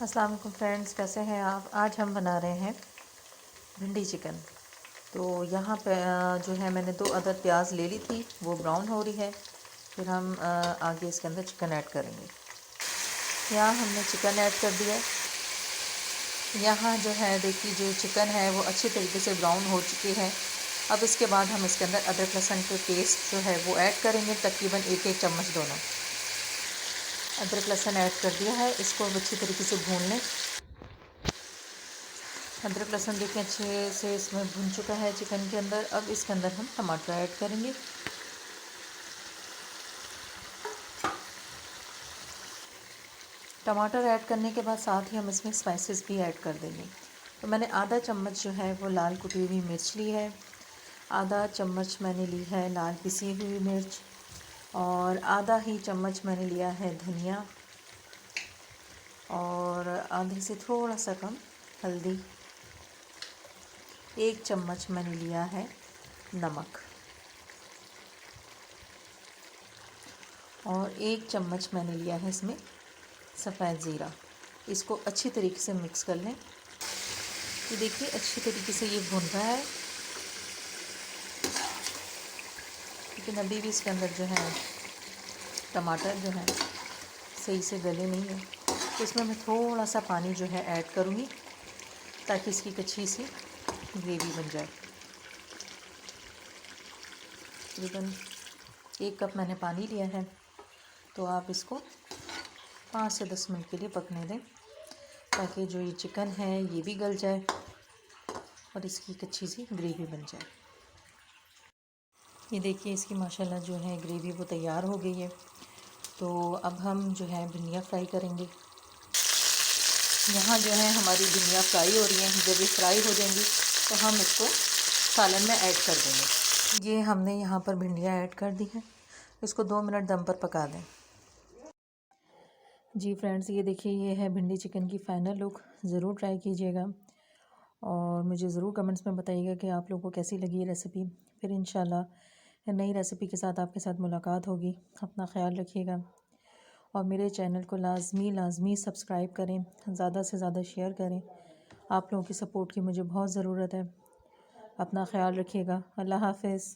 अस्सलाम वालेकुम फ्रेंड्स, कैसे हैं आप। आज हम बना रहे हैं भिंडी चिकन। तो यहाँ पे जो है मैंने 2 अदद प्याज ले ली थी, वो ब्राउन हो रही है। फिर हम आगे इसके अंदर चिकन ऐड करेंगे। यहाँ हमने चिकन ऐड कर दिया। यहाँ जो है देखिए, जो चिकन है वो अच्छी तरीके से ब्राउन हो चुकी है। अब इसके बाद हम इसके अंदर अदरक लहसुन के पेस्ट जो है वो ऐड करेंगे, तकरीबन 1-1 चम्मच दोनों। अदरक लहसुन ऐड कर दिया है, इसको अब अच्छी तरीके से भून लें। अदरक लहसुन देखें अच्छे से इसमें भुन चुका है चिकन के अंदर। अब इसके अंदर हम टमाटर ऐड करेंगे। टमाटर ऐड करने के बाद साथ ही हम इसमें स्पाइसेस भी ऐड कर देंगे। तो मैंने आधा चम्मच जो है वो लाल कुटी हुई मिर्च ली है, आधा चम्मच मैंने ली है लाल पिसी हुई मिर्च, और आधा ही चम्मच मैंने लिया है धनिया, और आधे से थोड़ा सा कम हल्दी, 1 चम्मच मैंने लिया है नमक, और 1 चम्मच मैंने लिया है इसमें सफ़ेद ज़ीरा। इसको अच्छी तरीके से मिक्स कर लें। ये देखिए अच्छी तरीके से ये भुन रहा है, लेकिन अभी भी इसके अंदर जो है टमाटर जो है सही से गले नहीं है। तो इसमें मैं थोड़ा सा पानी जो है ऐड करूँगी, ताकि इसकी अच्छी सी ग्रेवी बन जाए। तकरीबन 1 कप मैंने पानी लिया है। तो आप इसको 5 से 10 मिनट के लिए पकने दें, ताकि जो ये चिकन है ये भी गल जाए और इसकी एक अच्छी सी ग्रेवी बन जाए। ये देखिए इसकी माशाल्लाह जो है ग्रेवी वो तैयार हो गई है। तो अब हम जो है भिंडियाँ फ्राई करेंगे। यहाँ जो है हमारी भिंडियाँ फ्राई हो रही हैं। जब ये फ्राई हो जाएंगी तो हम इसको सालन में ऐड कर देंगे। ये हमने यहाँ पर भिंडियाँ ऐड कर दी हैं। इसको 2 मिनट दम पर पका दें। जी फ्रेंड्स, ये देखिए ये है भिंडी चिकन की फ़ाइनल लुक। ज़रूर ट्राई कीजिएगा और मुझे ज़रूर कमेंट्स में बताइएगा कि आप लोगों को कैसी लगी ये रेसिपी। फिर इंशाल्लाह नई रेसिपी के साथ आपके साथ मुलाकात होगी। अपना ख्याल रखिएगा और मेरे चैनल को लाज़मी सब्सक्राइब करें, ज़्यादा से ज़्यादा शेयर करें। आप लोगों की सपोर्ट की मुझे बहुत ज़रूरत है। अपना ख्याल रखिएगा। अल्लाह हाफ़िज़।